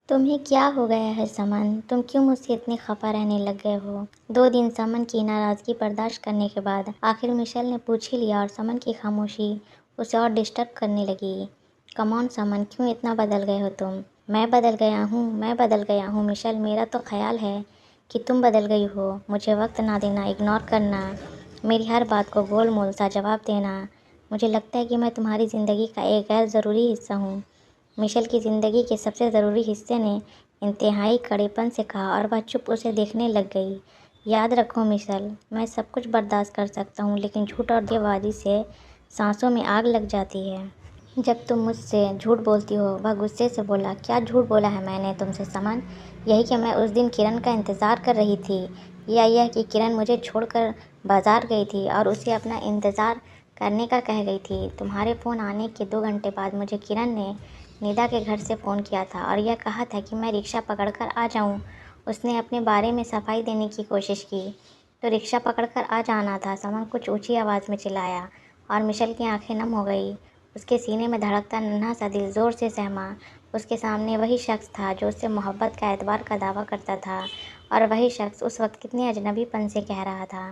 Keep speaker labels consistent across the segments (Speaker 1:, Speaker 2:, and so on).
Speaker 1: تمہیں کیا ہو گیا ہے سمن؟ تم کیوں مجھ سے اتنی خفا رہنے لگ گئے ہو؟ 2 دن سمن کی ناراضگی برداشت کرنے کے بعد آخر مشیل نے پوچھ ہی لیا اور سمن کی خاموشی اسے اور ڈسٹرب کرنے لگی۔ کم آن سمن، کیوں اتنا بدل گئے ہو تم؟ میں بدل گیا ہوں مشیل، میرا تو خیال ہے کہ تم بدل گئی ہو۔ مجھے وقت نہ دینا، اگنور کرنا، میری ہر بات کو گول مول سا جواب دینا۔ مجھے لگتا ہے کہ میں تمہاری زندگی کا ایک غیر ضروری حصہ ہوں۔ مشیل کی زندگی کے سب سے ضروری حصے نے انتہائی کڑے پن سے کہا اور وہ چپ اسے دیکھنے لگ گئی۔ یاد رکھو مشیل، میں سب کچھ برداشت کر سکتا ہوں، لیکن جھوٹ اور دھوکے بازی سے سانسوں میں آگ لگ جاتی ہے۔ جب تم مجھ سے جھوٹ بولتی ہو۔ وہ غصے سے بولا۔ کیا جھوٹ بولا ہے میں نے تم سے سمن؟ یہی کہ میں اس دن کرن کا انتظار کر رہی تھی، یا یہ کہ کرن مجھے چھوڑ کر بازار گئی تھی اور اسے اپنا انتظار کرنے کا کہہ گئی تھی؟ تمہارے فون آنے کے 2 گھنٹے بعد مجھے کرن نے ندا کے گھر سے فون کیا تھا اور یہ کہا تھا کہ میں رکشہ پکڑ کر آ جاؤں۔ اس نے اپنے بارے میں صفائی دینے کی کوشش کی تو رکشہ پکڑ کر آ جانا تھا، سمن کچھ اونچی آواز میں چلایا اور مشیل کی آنکھیں نم ہو گئی۔ اس کے سینے میں دھڑکتا ننھا سا دل زور سے سہما۔ اس کے سامنے وہی شخص تھا جو اس سے محبت کا اعتبار کا دعویٰ کرتا تھا، اور وہی شخص اس وقت کتنے اجنبی پن سے کہہ رہا تھا،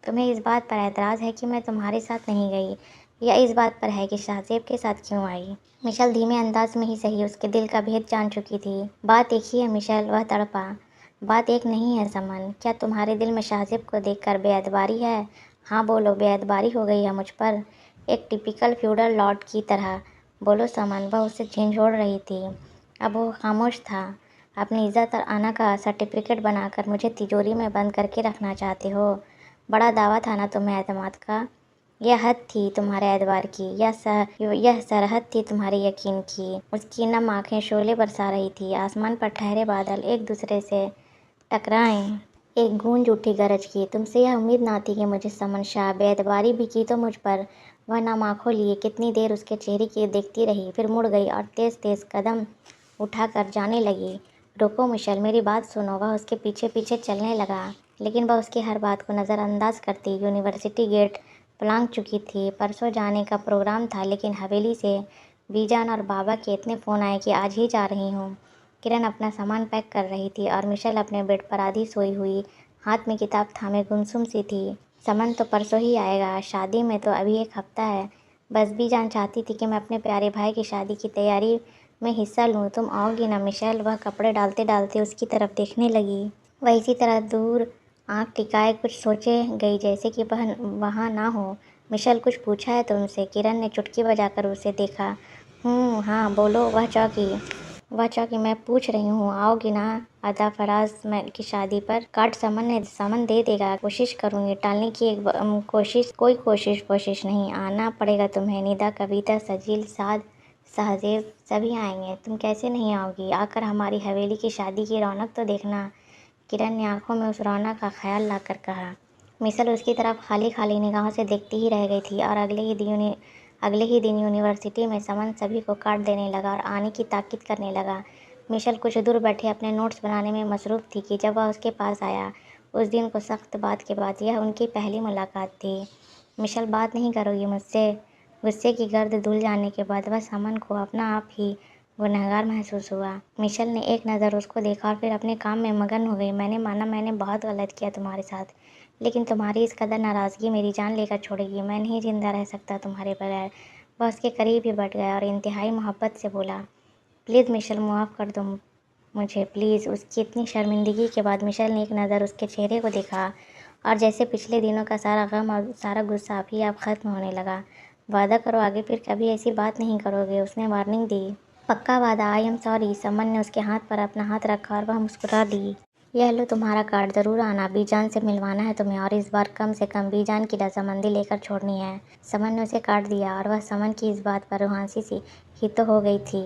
Speaker 1: تمہیں اس بات پر اعتراض ہے کہ میں تمہارے ساتھ نہیں گئی، یا اس بات پر ہے کہ شہزیب کے ساتھ کیوں آئی؟ مشیل دھیمے انداز میں ہی صحیح اس کے دل کا بھید جان چکی تھی۔ بات ایک ہی ہے مشیل، وہ تڑپا۔ بات ایک نہیں ہے سمن، کیا تمہارے دل میں شہزیب کو دیکھ کر بے اعتباری ہے؟ ہاں بولو، بے اعتباری ہو گئی ہے مجھ پر؟ ایک ٹپیکل فیوڈل لارڈ کی طرح بولو سمن۔ وہ اسے جھنجھوڑ رہی تھی۔ اب وہ خاموش تھا۔ اپنی عزت اور آنا کا سرٹیفکیٹ بنا کر مجھے تجوری میں بند کر کے رکھنا چاہتے ہو؟ بڑا دعویٰ تھا نا تمہیں اعتماد کا؟ یہ حد تھی تمہارے اعتبار کی، یہ سرحد تھی تمہارے یقین کی۔ اس کی نم آنکھیں شعلے برسا رہی تھی۔ آسمان پر ٹھہرے بادل ایک دوسرے سے ٹکرائیں۔ ایک گونج اٹھی گرج کی۔ تم سے یہ امید نہ تھی کہ مجھے سمن شاہ بے اعتباری بھی کی تو مجھ پر؟ وہ نم آنکھوں لیے کتنی دیر اس کے چہرے کی دیکھتی رہی، پھر مڑ گئی اور تیز تیز قدم اٹھا کر جانے لگی۔ رکو مشیل، میری بات سنو۔ وہ اس کے پیچھے پیچھے چلنے لگا، لیکن وہ اس کی ہر بات کو نظر انداز کرتی یونیورسٹی گیٹ پلانک چکی تھی۔ پرسوں جانے کا پروگرام تھا، لیکن حویلی سے بی جان اور بابا کے اتنے فون آئے کہ آج ہی جا رہی ہوں۔ کرن اپنا سامان پیک کر رہی تھی اور مشیل اپنے بیڈ پر آدھی سوئی ہوئی ہاتھ میں کتاب تھامے گمسم سی تھی۔ سمن تو پرسوں ہی آئے گا، شادی میں تو ابھی 1 ہفتہ ہے۔ بس بی جان چاہتی تھی کہ میں اپنے پیارے بھائی کی شادی کی تیاری میں حصہ لوں۔ تم آؤ گی نا مشیل؟ وہ کپڑے ڈالتے ڈالتے اس کی طرف دیکھنے لگی۔ وہ اسی طرح دور آنکھ ٹکائے کچھ سوچے گئی جیسے کہ وہ وہاں نہ ہو۔ مشیل، کچھ پوچھا ہے تم سے؟ کرن نے چٹکی بجا کر اسے دیکھا۔ ہاں بولو۔ وہ چونکی۔ میں پوچھ رہی ہوں آؤ گی نا ادا فراز کی شادی پر؟ کارڈ سمن دے دے گا، کوشش کروں گی ٹالنے کی۔ کوئی کوشش نہیں، آنا پڑے گا تمہیں۔ ندا، کویتا، سجل، سعد، شہزیب سبھی آئیں گے، تم کیسے نہیں آؤ گی؟ آ کر ہماری حویلی کی شادی کی رونق تو دیکھنا۔ کرن نے آنکھوں میں اس رونق کا خیال لا کر کہا۔ مشیل اس کی طرف خالی خالی نگاہوں سے دیکھتی ہی رہ گئی تھی، اور اگلے ہی دن یونیورسٹی میں سمن سبھی کو کارڈ دینے لگا اور آنے کی تاکید کرنے لگا۔ مشیل کچھ دور بیٹھے اپنے نوٹس بنانے میں مصروف تھی کہ جب وہ اس کے پاس آیا۔ اس دن کو سخت بات کے بعد یہ ان کی پہلی ملاقات تھی۔ مشیل، بات نہیں کرو گی مجھ سے؟ غصے کی گرد دھل جانے کے بعد وہ سمن کو اپنا آپ ہی گنہگار محسوس ہوا۔ مشیل نے ایک نظر اس کو دیکھا اور پھر اپنے کام میں مگن ہو گئی۔ میں نے مانا میں نے بہت غلط کیا تمہارے ساتھ، لیکن تمہاری اس قدر ناراضگی میری جان لے کر چھوڑے گی؟ میں نہیں زندہ رہ سکتا تمہارے بغیر۔ وہ اس کے قریب ہی بیٹھ گیا اور انتہائی محبت سے بولا، پلیز مشیل، معاف کر دو مجھے پلیز۔ اس کی اتنی شرمندگی کے بعد مشیل نے ایک نظر اس کے چہرے کو دیکھا اور جیسے پچھلے دنوں کا سارا غم اور سارا غصہ اب ختم ہونے لگا۔ وعدہ کرو آگے پھر کبھی ایسی بات نہیں کرو گے، اس نے وارننگ دی۔ پکا وعدہ، آئی ایم سوری۔ سمن نے اس کے ہاتھ پر اپنا ہاتھ رکھا اور وہ مسکرا دی۔ یہ لو تمہارا کارڈ، ضرور آنا، بی جان سے ملوانا ہے تمہیں، اور اس بار کم سے کم بی جان کی رضامندی لے کر چھوڑنی ہے۔ سمن نے اسے کارڈ دیا اور وہ سمن کی اس بات پر روحانسی سی ہی تو ہو گئی تھی۔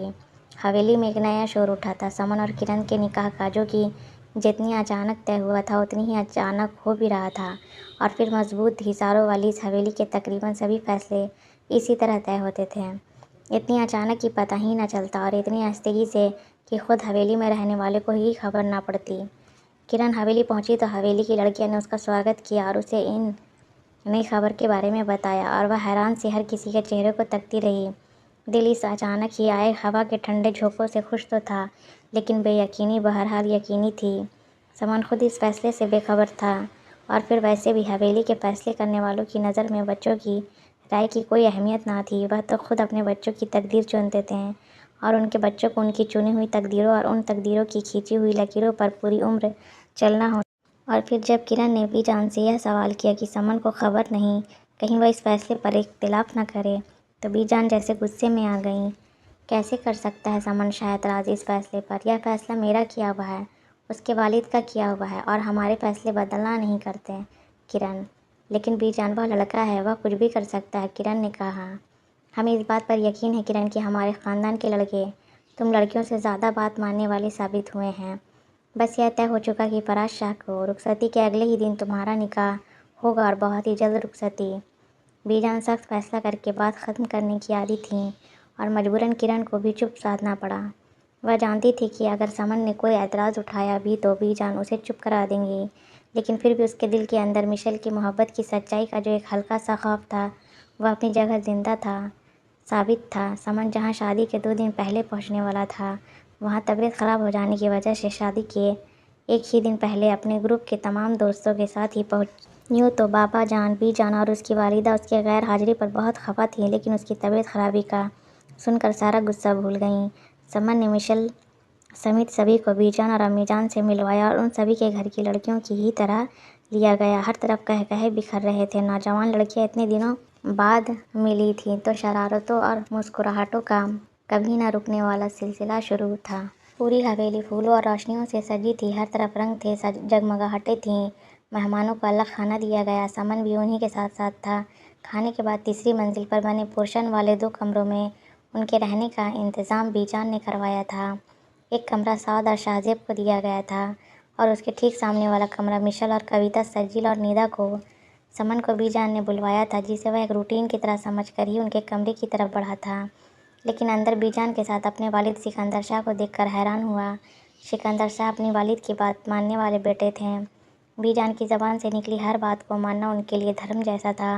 Speaker 1: حویلی میں ایک نیا شور اٹھا تھا، سمن اور کرن کے نکاح کا، جو کہ جتنی اچانک طے ہوا تھا اتنی ہی اچانک ہو بھی رہا تھا، اور پھر مضبوط حصاروں والی اس حویلی کے تقریباً سبھی فیصلے اسی طرح طے ہوتے تھے۔ اتنی اچانک کہ پتہ ہی نہ چلتا، اور اتنی آہستگی سے کہ خود حویلی میں رہنے والے کو ہی خبر نہ پڑتی۔ کرن حویلی پہنچی تو حویلی کی لڑکیوں نے اس کا سواگت کیا اور اسے ان نئی خبر کے بارے میں بتایا، اور وہ حیران سی ہر کسی کے چہرے کو تکتی رہی۔ دل اس اچانک ہی آئے ہوا کے ٹھنڈے جھونکوں سے خوش تو تھا، لیکن بے یقینی بہرحال یقینی تھی۔ سمن خود اس فیصلے سے بے خبر تھا، اور پھر ویسے بھی حویلی کے فیصلے کرنے والوں کی نظر میں بچوں کی رائے کی کوئی اہمیت نہ تھی۔ وہ تو خود اپنے بچوں کی تقدیر چنتے تھے، اور ان کے بچوں کو ان کی چنی ہوئی تقدیروں اور ان تقدیروں کی کھینچی ہوئی لکیروں پر پوری عمر چلنا ہوتا۔ اور پھر جب کرن نے بی جان سے یہ سوال کیا کہ سمن کو خبر نہیں، کہیں وہ اس فیصلے پر اختلاف نہ کرے، تو بی جان جیسے غصے میں آ گئیں۔ کیسے کر سکتا ہے سمن شاہ اعتراض اس فیصلے پر؟ یہ فیصلہ میرا کیا ہوا ہے، اس کے والد کا کیا ہوا ہے، اور ہمارے فیصلے بدلنا نہیں کرتے کرن۔ لیکن بی جان وہ لڑکا ہے، وہ کچھ بھی کر سکتا ہے، کرن نے کہا۔ ہمیں اس بات پر یقین ہے کرن کہ ہمارے خاندان کے لڑکے تم لڑکیوں سے زیادہ بات ماننے والے ثابت ہوئے ہیں۔ بس یہ طے ہو چکا کہ فراز شاہ کو رخصتی کے اگلے ہی دن تمہارا نکاح ہوگا، اور بہت ہی جلد رخصتی۔ بی جان سخت فیصلہ کر کے بات ختم کرنے کی عادی تھیں، اور مجبوراً کرن کو بھی چپ سادھنا پڑا۔ وہ جانتی تھی کہ اگر سمن نے کوئی اعتراض اٹھایا بھی تو بی جان اسے چپ کرا دیں گی، لیکن پھر بھی اس کے دل کے اندر مشیل کی محبت کی سچائی کا جو ایک ہلکا سا خوف تھا وہ اپنی جگہ زندہ تھا، ثابت تھا۔ سمن جہاں شادی کے 2 دن پہلے پہنچنے والا تھا، وہاں طبیعت خراب ہو جانے کی وجہ سے شادی کے ایک ہی دن پہلے اپنے گروپ کے تمام دوستوں کے ساتھ ہی پہنچ۔ یوں تو بابا جان، بی جان اور اس کی والدہ اس کی غیر حاضری پر بہت خفا تھیں، لیکن اس کی طبیعت خرابی کا سن کر سارا غصہ بھول گئیں۔ سمن نے مشیل سمیت سبھی کو بی جان اور امی جان سے ملوایا، اور ان سبھی کے گھر کی لڑکیوں کی ہی طرح لیا گیا۔ ہر طرف قہقہے بکھر رہے تھے۔ نوجوان لڑکیاں اتنے دنوں بعد ملی تھیں تو شرارتوں اور مسکراہٹوں کا کبھی نہ رکنے والا سلسلہ شروع تھا۔ پوری حویلی پھولوں اور روشنیوں سے سجی تھی، ہر طرف رنگ تھے، جگمگاہٹیں تھیں۔ مہمانوں کو الگ کھانا دیا گیا، سمن بھی انہی کے ساتھ ساتھ تھا۔ کھانے کے بعد تیسری منزل پر بنے پورشن والے 2 کمروں میں ان کے رہنے کا انتظام بی جان نے کروایا تھا۔ ایک کمرہ سعد اور شہزیب کو دیا گیا تھا، اور اس کے ٹھیک سامنے والا کمرہ مشیل اور کویتا، سجل اور نیدا کو۔ سمن کو بی جان نے بلوایا تھا، جسے وہ ایک روٹین کی طرح سمجھ کر ہی ان کے کمرے کی طرف بڑھا تھا، لیکن اندر بی جان کے ساتھ اپنے والد سکندر شاہ کو دیکھ کر حیران ہوا۔ سکندر شاہ اپنی والد کی بات ماننے والے بیٹے تھے۔ بی جان کی زبان سے نکلی ہر بات کو ماننا ان کے لیے دھرم جیسا تھا،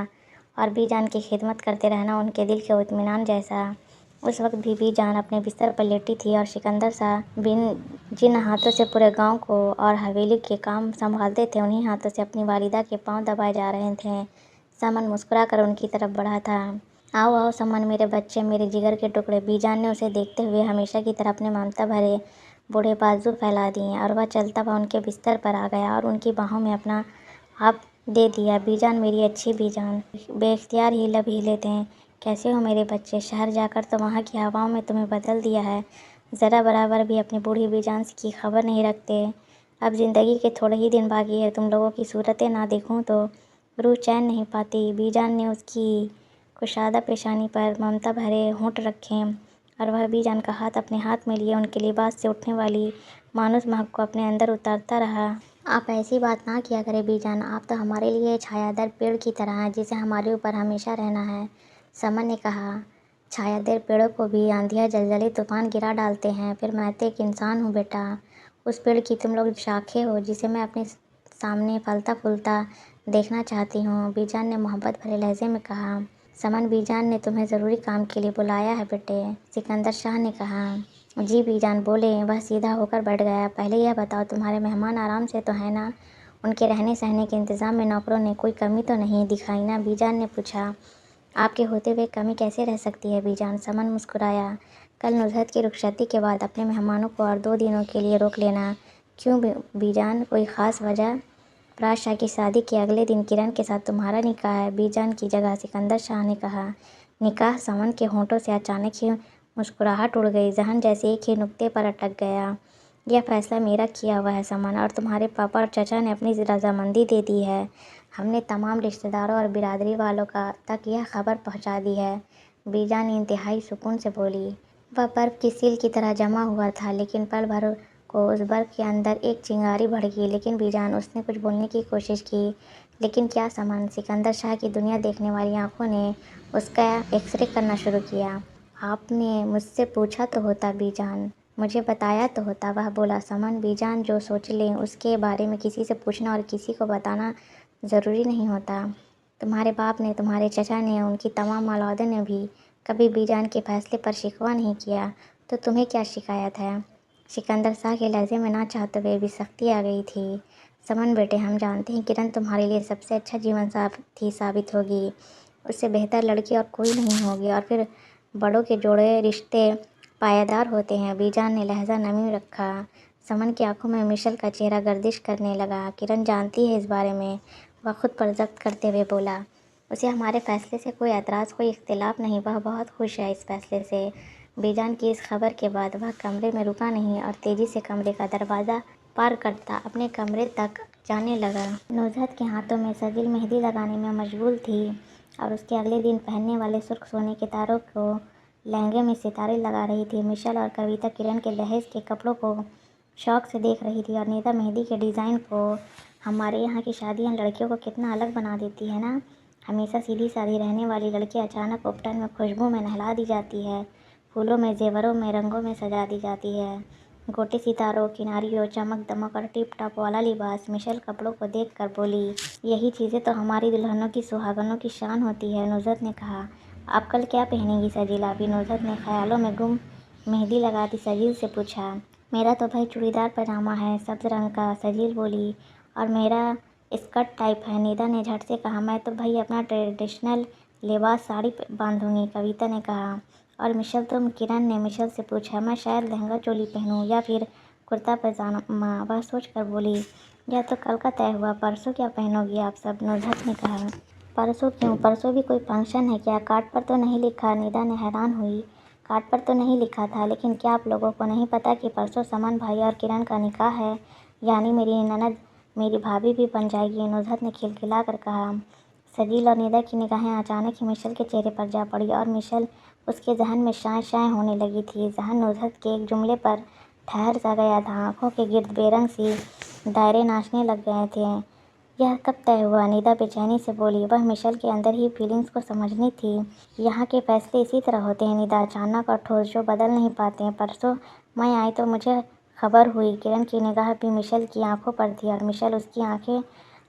Speaker 1: اور بی جان کی خدمت کرتے رہنا ان کے دل کے اطمینان جیسا۔ اس وقت بھی بی جان اپنے بستر پر لیٹی تھی، اور سکندر شاہ جن ہاتھوں سے پورے گاؤں کو اور حویلی کے کام سنبھالتے تھے، انہی ہاتھوں سے اپنی والدہ کے پاؤں دبائے جا رہے تھے۔ سمن مسکرا کر ان کی طرف بڑھا تھا۔ آؤ آؤ سمن، میرے بچے، میرے جگر کے ٹکڑے۔ بی جان نے اسے دیکھتے ہوئے ہمیشہ کی طرح اپنے ممتا بھرے بوڑھے بازو پھیلا دیے، اور وہ چلتا ہوا ان کے بستر پر آ گیا اور ان کی باہوں میں اپنا آپ دے دیا۔ بی جان، میری اچھی بی جان۔ بے اختیار ہی لب ہلے تھے۔ کیسے ہو میرے بچے؟ شہر جا کر تو وہاں کی ہواؤں میں تمہیں بدل دیا ہے، ذرا برابر بھی اپنی بوڑھی بی جان کی خبر نہیں رکھتے۔ اب زندگی کے تھوڑے ہی دن باقی ہے، تم لوگوں کی صورتیں نہ دیکھوں تو روح چین نہیں پاتی۔ بی جان نے اس کی کشادہ پیشانی پر ممتا بھرے ہونٹ رکھے، اور وہ بی جان کا ہاتھ اپنے ہاتھ میں لیے ان کے لباس سے اٹھنے والی مانوس مہک کو اپنے اندر اتارتا رہا۔ آپ ایسی بات نہ کیا کریں بی جان، آپ تو ہمارے لیے چھایا دار پیڑ کی طرح ہیں، جسے ہمارے اوپر ہمیشہ رہنا ہے۔ سمن نے کہا، چھایا دار پیڑوں کو بھی آندھیاں، زلزلے، طوفان گرا ڈالتے ہیں۔ پھر میں تو ایک انسان ہوں بیٹا، اس پیڑ کی تم لوگ شاخیں ہو جسے میں اپنے سامنے پھلتا پھولتا دیکھنا چاہتی ہوں، بی جان نے محبت بھرے لہجے میں کہا۔ سمن، بی جان نے تمہیں ضروری کام کے لیے بلایا ہے بیٹے، سکندر شاہ نے کہا۔ جی بی جان بولیں۔ وہ سیدھا ہو کر بیٹھ گیا۔ پہلے یہ بتاؤ، تمہارے مہمان آرام سے تو ہیں نا؟ ان کے رہنے سہنے کے انتظام میں نوکروں نے کوئی کمی تو نہیں دکھائی نا؟ بی جان نے پوچھا۔ آپ کے ہوتے ہوئے کمی کیسے رہ سکتی ہے بی جان؟ سمن مسکرایا۔ کل نزہت کی رخصتی کے بعد اپنے مہمانوں کو اور 2 دنوں کے لیے روک لینا۔ کیوں بی جان، کوئی خاص وجہ؟ فراز شاہ کی شادی کے اگلے دن کرن کے ساتھ تمہارا نکاح ہے، بی جان کی جگہ سکندر شاہ نے کہا۔ نکاح؟ سمن کے ہونٹوں سے اچانک ہی مسکراہٹ اڑ گئی، ذہن جیسے ایک ہی نقطے پر اٹک گیا۔ یہ فیصلہ میرا کیا ہوا ہے سمن، اور تمہارے پاپا اور چچا نے اپنی رضامندی دے دی ہے۔ ہم نے تمام رشتہ داروں اور برادری والوں تک یہ خبر پہنچا دی ہے، بی جان انتہائی سکون سے بولی۔ وہ برف کی سیل کی طرح جما ہوا تھا، لیکن پل بھر کو اس برف کے اندر ایک چنگاری بھڑکی۔ لیکن بی جان، اس نے کچھ بولنے کی کوشش کی۔ لیکن کیا سمن؟ سکندر شاہ کی دنیا دیکھنے والی آنکھوں نے اس کا ایکس رے کرنا شروع کیا۔ آپ نے مجھ سے پوچھا تو ہوتا بی جان، مجھے بتایا تو ہوتا، وہ بولا۔ سمن، بی جان جو سوچ لیں اس کے بارے میں کسی سے پوچھنا اور کسی کو بتانا ضروری نہیں ہوتا۔ تمہارے باپ نے، تمہارے چچا نے، ان کی تمام اولادوں نے بھی کبھی بیجان کے فیصلے پر شکوہ نہیں کیا، تو تمہیں کیا شکایت ہے؟ سکندر شاہ کے لہجے میں نہ چاہتے ہوئے بھی سختی آ گئی تھی۔ سمن بیٹے، ہم جانتے ہیں کرن تمہارے لیے سب سے اچھا جیون ساتھی ثابت ہوگی، اس سے بہتر لڑکی اور کوئی نہیں ہوگی، اور پھر بڑوں کے جوڑے رشتے پائیدار ہوتے ہیں۔ بیجان نے لہجہ نمی رکھا۔ سمن کی آنکھوں میں مشل کا چہرہ گردش کرنے لگا۔ کرن جانتی ہے اس بارے میں، وہ خود پر ضبط کرتے ہوئے بولا۔ اسے ہمارے فیصلے سے کوئی اعتراض، کوئی اختلاف نہیں، وہ بہت خوش ہے اس فیصلے سے۔ بیجان کی اس خبر کے بعد وہ کمرے میں رکا نہیں اور تیزی سے کمرے کا دروازہ پار کرتا اپنے کمرے تک جانے لگا۔ نوزاد کے ہاتھوں میں سجل مہندی لگانے میں مشغول تھی اور اس کے اگلے دن پہننے والے سرخ سونے کے تاروں کو لہنگے میں ستارے لگا رہی تھی۔ مشل اور کویتا کرن کے جہیز کے کپڑوں کو شوق سے دیکھ رہی تھی، اور نیدا مہندی کے ڈیزائن کو۔ ہمارے یہاں کی شادیاں لڑکیوں کو کتنا الگ بنا دیتی ہے نا، ہمیشہ سیدھی سادھی رہنے والی لڑکی اچانک اپٹن میں خوشبو میں نہلا دی جاتی ہے، پھولوں میں، زیوروں میں، رنگوں میں سجا دی جاتی ہے، گوٹے ستاروں، کناریوں، چمک دمک اور ٹپ ٹاپ والا لباس۔ مشل کپڑوں کو دیکھ کر بولی۔ یہی چیزیں تو ہماری دلہنوں کی، سہاگنوں کی شان ہوتی ہے، نوزاد نے کہا۔ اب کل کیا پہنے گی سجل آپی؟ نوزاد نے خیالوں میں گم مہندی لگاتی سجل سے پوچھا۔ میرا تو بھائی چوڑی دار پائجامہ ہے، سبز رنگ کا، سجل بولی، اور میرا اسکرٹ ٹائپ ہے۔ نیدا نے جھٹ سے کہا۔ میں تو بھائی اپنا ٹریڈیشنل لباس ساڑی باندھوں گی، کویتا نے کہا۔ اور مشل تم؟ کرن نے مشل سے پوچھا۔ میں شاید لہنگا چولی پہنوں یا پھر کرتا پائجامہ، وہ سوچ کر بولی۔ یہ تو کل کا طے ہوا، پرسوں کیا پہنو گی آپ سب؟ نوزاد نے کہا۔ پرسوں کیوں؟ پرسوں بھی کوئی فنکشن ہے کیا؟ کارڈ پر تو نہیں لکھا۔ نیدا نے حیران ہوئی۔ کارڈ پر تو نہیں لکھا تھا، لیکن کیا آپ لوگوں کو نہیں پتہ کہ پرسوں سمن بھائی اور کرن کا نکاح ہے؟ یعنی میری نند میری بھابھی بھی بن جائے گی، نوزاد نے کھلکھلا کر کہا۔ سجل اور نیدا کی نگاہیں اچانک ہی مشل کے چہرے پر جا پڑی اور مشل اس کے ذہن میں شائیں شائیں ہونے لگی تھی۔ ذہن نوزاد کے ایک جملے پر ٹھہر سا گیا تھا، آنکھوں کے گرد بے رنگ سی دائرے ناچنے لگ گئے تھے۔ یہ کب طے ہوا؟ نیدا بے چینی سے بولی۔ وہ مشل کے اندر ہی فیلنگز کو سمجھنی تھی۔ یہاں کے فیصلے اسی طرح ہوتے ہیں نیدا، اچانک اور ٹھوس، جو بدل نہیں پاتے ہیں۔ پرسوں میں آئی تو مجھے خبر ہوئی۔ کرن کی نگاہ بھی مشل کی آنکھوں پر تھی اور مشل اس کی آنکھیں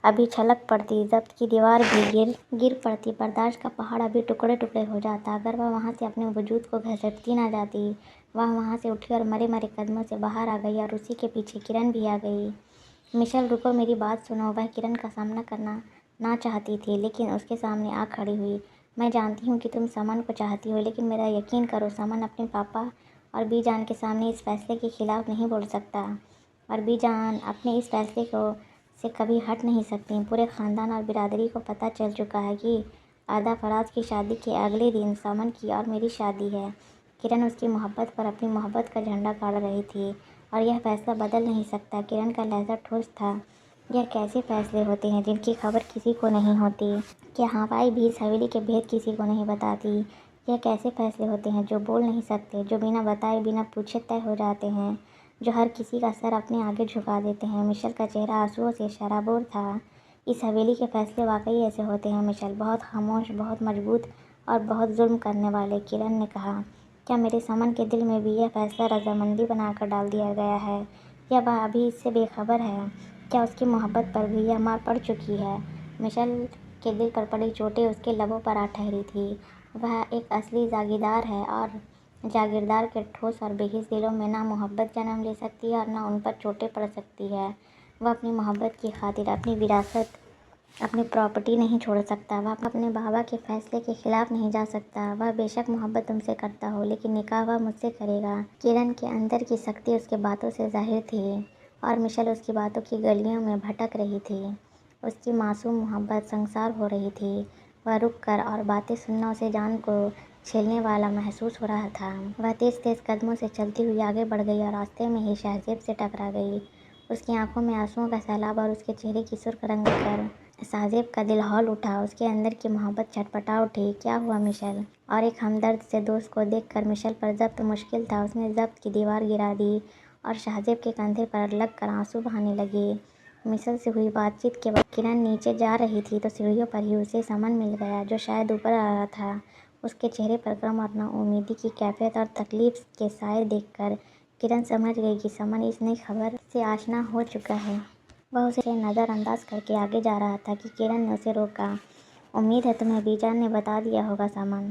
Speaker 1: ابھی چھلک پڑتی، ضبط کی دیوار بھی گر پڑتی، برداشت کا پہاڑ ابھی ٹکڑے ٹکڑے ہو جاتا اگر وہ وہاں سے اپنے وجود کو گھسیٹتی نہ جاتی۔ وہ وہاں سے اٹھی اور مرے مرے قدموں سے باہر آ گئی اور اسی کے پیچھے کرن بھی آ گئی۔ مشل رکو، میری بات سنو۔ وہ کرن کا سامنا کرنا نہ چاہتی تھی، لیکن اس کے سامنے آ کھڑی ہوئی۔ میں جانتی ہوں کہ تم سمن کو چاہتی ہو، لیکن میرا یقین کرو، سمن اپنے پاپا اور بی جان کے سامنے اس فیصلے کے خلاف نہیں بول سکتا، اور بی جان اپنے اس فیصلے سے کبھی ہٹ نہیں سکتی۔ پورے خاندان اور برادری کو پتہ چل چکا ہے کہ آدا فراز کی شادی کے اگلے دن سمن کی اور میری شادی ہے۔ کرن اس کی محبت پر اپنی محبت کا جھنڈا گاڑ رہی تھی، اور یہ فیصلہ بدل نہیں سکتا۔ کرن کا لہجہ ٹھوس تھا۔ یہ کیسے فیصلے ہوتے ہیں جن کی خبر کسی کو نہیں ہوتی؟ کیا ہوائی بھیس حویلی کے بھید کسی کو نہیں بتاتی؟ یہ کیسے فیصلے ہوتے ہیں جو بول نہیں سکتے، جو بنا بتائے، بنا پوچھے طے ہو جاتے ہیں، جو ہر کسی کا سر اپنے آگے جھکا دیتے ہیں؟ مشل کا چہرہ آنسوؤں سے شرابور تھا۔ اس حویلی کے فیصلے واقعی ایسے ہوتے ہیں مشل، بہت خاموش، بہت مضبوط اور بہت ظلم کرنے والے۔ کرن نے کہا۔ کیا میرے سمن کے دل میں بھی یہ فیصلہ رضامندی بنا کر ڈال دیا گیا ہے، یا وہ ابھی اس سے بے خبر ہے؟ کیا اس کی محبت پر بھی یہ مار پڑ چکی ہے؟ مشل کے دل پر پڑی چوٹیں اس کے لبوں پر آ ٹھہری تھیں۔ وہ ایک اصلی جاگیردار ہے، اور جاگیردار کے ٹھوس اور بے حس دلوں میں نہ محبت جنم لے سکتی ہے اور نہ ان پر چوٹیں پڑ سکتی ہے۔ وہ اپنی محبت کی خاطر اپنی وراثت، اپنی پراپرٹی نہیں چھوڑ سکتا، وہ اپنے بابا کے فیصلے کے خلاف نہیں جا سکتا۔ وہ بے شک محبت تم سے کرتا ہو، لیکن نکاح وہ مجھ سے کرے گا۔ کرن کے اندر کی سختی اس کے باتوں سے ظاہر تھی، اور مشل اس کی باتوں کی گلیوں میں بھٹک رہی تھی۔ اس کی معصوم محبت سنگسار ہو رہی تھی۔ وہ رک کر اور باتیں سننا اسے جان کو چھیلنے والا محسوس ہو رہا تھا۔ وہ تیز تیز قدموں سے چلتی ہوئی آگے بڑھ گئی اور راستے میں ہی شہزیب سے ٹکرا گئی۔ اس کی آنکھوں میں آنسوؤں کا سیلاب اور اس کے چہرے کی سرخ رنگ دیکھ کر شہزیب کا دل ہول اٹھا، اس کے اندر کی محبت چھٹپٹا اٹھی۔ کیا ہوا مشل؟ اور ایک ہمدرد سے دوست کو دیکھ کر مشل پر ضبط مشکل تھا۔ اس نے ضبط کی دیوار گرا دی اور شہزیب کے کندھے پر لگ کر آنسو بہانے لگی۔ مشل سے ہوئی بات چیت کے بعد کرن نیچے جا رہی تھی تو سیڑھیوں پر ہی اسے سمن مل گیا، جو شاید اوپر آ رہا تھا۔ اس کے چہرے پر غم اور نا امیدی کی کیفیت اور تکلیف کے سائے دیکھ کر کرن سمجھ گئی کہ سمن اس نئی خبر سے آشنا ہو چکا ہے۔ وہ اسے نظر انداز کر کے آگے جا رہا تھا کہ کرن نے اسے روکا۔ امید ہے تمہیں بی جان نے بتا دیا ہوگا سمن،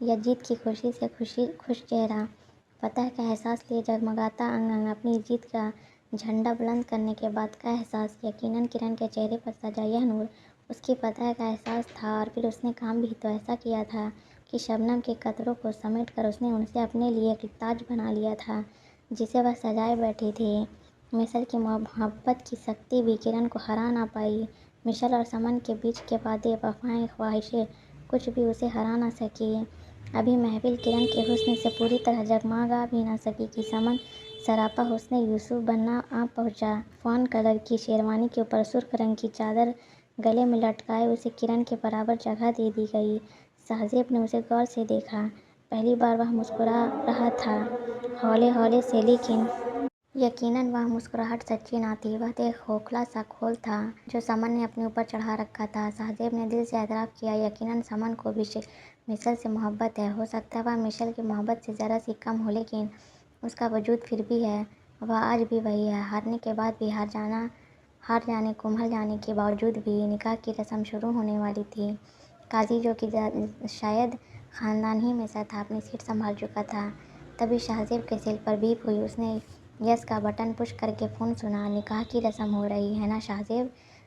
Speaker 1: جیت کی خوشی سے خوش چہرہ، فتح کا احساس لیے جگمگاتا انگ انگ، اپنی جیت کا جھنڈا بلند کرنے کے بعد کا احساس۔ یقیناً کرن کے چہرے پر سجا یہ نور اس کی فتح کا احساس تھا، اور پھر اس نے کام بھی تو ایسا کیا تھا کہ شبنم کے قطروں کو سمیٹ کر اس نے اسے اپنے لیے ایک تاج بنا لیا تھا جسے وہ سجائے بیٹھی تھی۔ مشل کی محبت کی سختی بھی کرن کو ہرا نہ پائی۔ مشل اور سمن کے بیچ کے وعدے، وفائیں، خواہشیں کچھ بھی اسے ہرا نہ سکی۔ ابھی محفل کرن کے حسن سے پوری طرح جگمگا بھی نہ سکی کہ سمن سراپا حسن یوسف بننا آ پہنچا۔ فان کلر کی شیروانی کے اوپر سرخ رنگ کی چادر گلے میں لٹکائے اسے کرن کے برابر جگہ دے دی گئی۔ شہزیب نے اسے غور سے دیکھا۔ پہلی بار وہ مسکرا رہا تھا، ہولے ہولے سے، لیکن یقیناً وہ مسکراہٹ سچی نہ تھی، وہ ایک کھوکھلا سا کھول تھا جو سمن نے اپنے اوپر چڑھا رکھا تھا۔ شہزیب نے دل سے اعتراف کیا، یقیناً سمن کو بھی مشل سے محبت ہے۔ ہو سکتا ہے وہ مشل کی محبت سے ذرا سی کم ہو، لیکن اس کا وجود پھر بھی ہے، وہ آج بھی وہی ہے۔ ہارنے کے بعد بھی، ہار جانے، کمبھل جانے کے باوجود بھی نکاح کی رسم شروع ہونے والی تھی۔ قاضی، جو کہ شاید خاندان ہی میں سے تھا، اپنی سیٹ سنبھال چکا تھا۔ تبھی شہزیب کے سیل پر بیپ ہوئی۔ اس نے یس کا بٹن پش کرکے فون سنا۔ نکاح کی رسم ہو رہی ہے نا شہزیب؟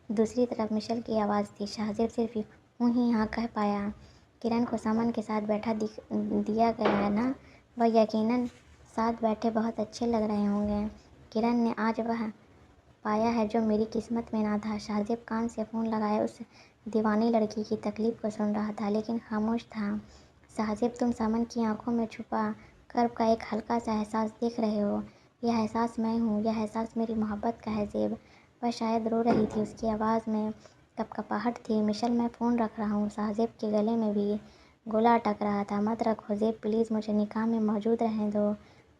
Speaker 1: دوسری طرف مشل کی آواز تھی۔ شہزیب صرف ہوں ہی ہاں کہہ پایا۔ کرن کو سمن کے ساتھ بیٹھا دیا گیا ہے نا؟ وہ یقیناً ساتھ بیٹھے بہت اچھے لگ رہے ہوں گے۔ کرن نے آج وہ پایا ہے جو میری قسمت میں نہ تھا۔ شہزیب کان سے فون لگائے اس دیوانی لڑکی کی تکلیف کو سن رہا تھا، لیکن خاموش تھا۔ شہزیب، تم سمن کی آنکھوں میں چھپا کرب کا ایک ہلکا سا احساس دیکھ رہے ہو۔ یہ احساس میں ہوں، یہ احساس میری محبت کا ہے زیب۔ وہ شاید رو رہی تھی، اس کی آواز میں کپکپاہٹ تھی۔ مشل، میں فون رکھ رہا ہوں۔ شہزیب کے گلے میں بھی گولا اٹک رہا تھا۔ مت رکھو زیب، پلیز مجھے نکاح میں موجود رہنے دو۔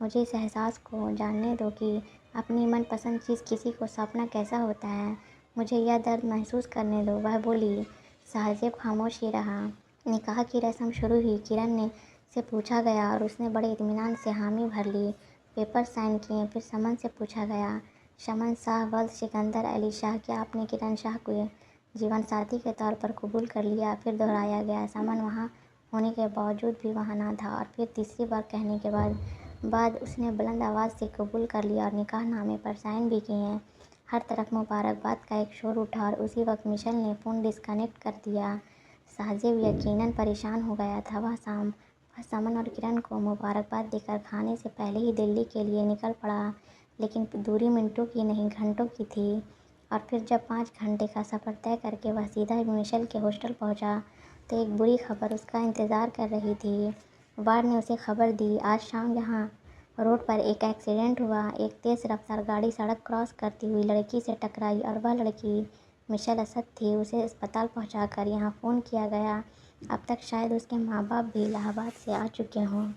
Speaker 1: مجھے اس احساس کو جاننے دو کہ اپنی من پسند چیز کسی کو سونپنا کیسا ہوتا ہے۔ مجھے یہ درد محسوس کرنے دو، وہ بولی۔ شہزیب خاموش ہی رہا۔ نکاح کی رسم شروع ہوئی۔ کرن سے پوچھا گیا اور اس نے بڑے اطمینان سے حامی بھر لی۔ پیپر سائن کیے۔ پھر سمن سے پوچھا گیا، شمن شاہ ولد سکندر علی شاہ، کیا آپ نے کرن شاہ کو جیون ساتھی کے طور پر قبول کر لیا؟ پھر دہرایا گیا۔ سمن وہاں ہونے کے باوجود بھی وہاں نہ تھا، اور پھر تیسری بار کہنے کے بعد اس نے بلند آواز سے قبول کر لیا اور نکاح نامے پر سائن بھی کیے۔ ہر طرف مبارکباد کا ایک شور اٹھا، اور اسی وقت مشل نے فون ڈسکنیکٹ کر دیا۔ شہزیب یقیناً پریشان ہو گیا تھا۔ وہ سمن اور کرن کو مبارکباد دے کر کھانے سے پہلے ہی دلی کے لیے نکل پڑا، لیکن دوری منٹوں کی نہیں گھنٹوں کی تھی۔ اور پھر جب 5 گھنٹے کا سفر طے کر کے وہ سیدھا مشل کے ہاسٹل پہنچا تو ایک بری خبر اس کا انتظار کر رہی تھی۔ وارڈ نے اسے خبر دی، آج شام یہاں روڈ پر ایک ایکسیڈنٹ ہوا۔ ایک تیز رفتار گاڑی سڑک کراس کرتی ہوئی لڑکی سے ٹکرائی، اور وہ لڑکی مشل اسد تھی۔ اسے اسپتال پہنچا کر یہاں فون کیا گیا۔ اب تک شاید اس کے ماں باپ بھی الہ آباد سے آ چکے ہوں۔